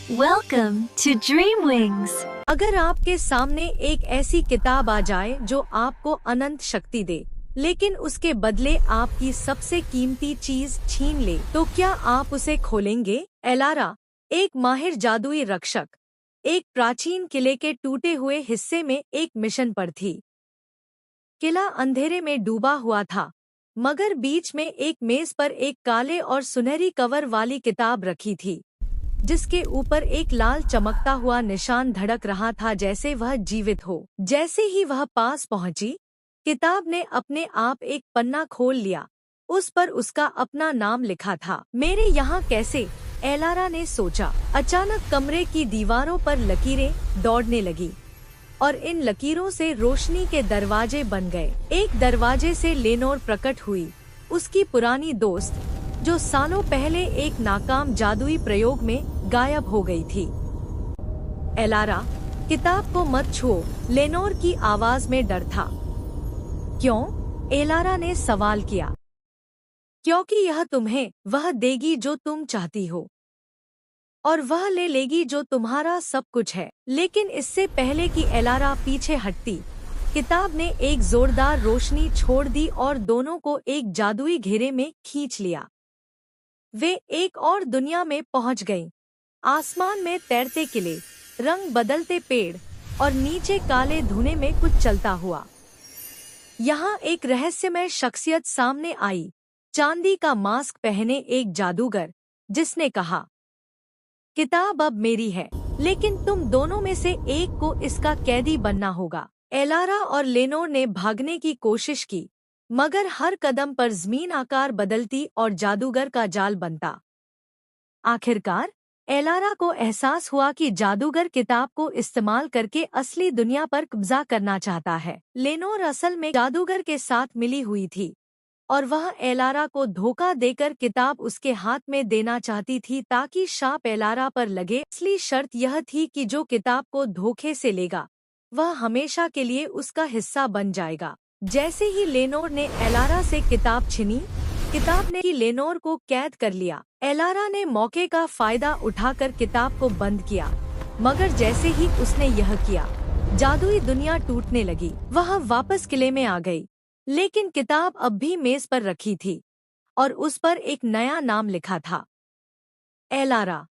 Welcome to Dreamwings। अगर आपके सामने एक ऐसी किताब आ जाए जो आपको अनंत शक्ति दे, लेकिन उसके बदले आपकी सबसे कीमती चीज छीन ले, तो क्या आप उसे खोलेंगे? एलारा, एक माहिर जादुई रक्षक, एक प्राचीन किले के टूटे हुए हिस्से में एक मिशन पर थी। किला अंधेरे में डूबा हुआ था, मगर बीच में एक मेज पर एक काले और सुनहरी कवर वाली किताब रखी थी, जिसके ऊपर एक लाल चमकता हुआ निशान धड़क रहा था, जैसे वह जीवित हो। जैसे ही वह पास पहुंची, किताब ने अपने आप एक पन्ना खोल लिया। उस पर उसका अपना नाम लिखा था। मेरे यहाँ कैसे? एलारा ने सोचा। अचानक कमरे की दीवारों पर लकीरें दौड़ने लगी और इन लकीरों से रोशनी के दरवाजे बन गए। एक दरवाजे से लेनोर प्रकट हुई, उसकी पुरानी दोस्त, जो सालों पहले एक नाकाम जादुई प्रयोग में गायब हो गई थी। एलारा, किताब को मत छुओ, लेनोर की आवाज में डर था। क्यों? एलारा ने सवाल किया। क्योंकि यह तुम्हें वह देगी जो तुम चाहती हो, और वह ले लेगी जो तुम्हारा सब कुछ है। लेकिन इससे पहले कि एलारा पीछे हटती, किताब ने एक जोरदार रोशनी छोड़ दी और दोनों को एक जादुई घेरे में खींच लिया। वे एक और दुनिया में पहुंच गईं। आसमान में तैरते किले, रंग बदलते पेड़ और नीचे काले धुएं में कुछ चलता हुआ। यहाँ एक रहस्यमय शख्सियत सामने आई, चांदी का मास्क पहने एक जादूगर, जिसने कहा, किताब अब मेरी है, लेकिन तुम दोनों में से एक को इसका कैदी बनना होगा। एलारा और लेनोर ने भागने की कोशिश की, मगर हर कदम पर जमीन आकार बदलती और जादूगर का जाल बनता। आखिरकार एलारा को एहसास हुआ कि जादूगर किताब को इस्तेमाल करके असली दुनिया पर कब्जा करना चाहता है। लेनोर असल में जादूगर के साथ मिली हुई थी और वह एलारा को धोखा देकर किताब उसके हाथ में देना चाहती थी, ताकि शाप एलारा पर लगे। असली शर्त यह थी कि जो किताब को धोखे से लेगा, वह हमेशा के लिए उसका हिस्सा बन जाएगा। जैसे ही लेनोर ने एलारा से किताब छीनी, किताब ने लेनोर को कैद कर लिया। एलारा ने मौके का फायदा उठाकर किताब को बंद किया, मगर जैसे ही उसने यह किया, जादुई दुनिया टूटने लगी। वह वापस किले में आ गई, लेकिन किताब अब भी मेज पर रखी थी और उस पर एक नया नाम लिखा था, एलारा।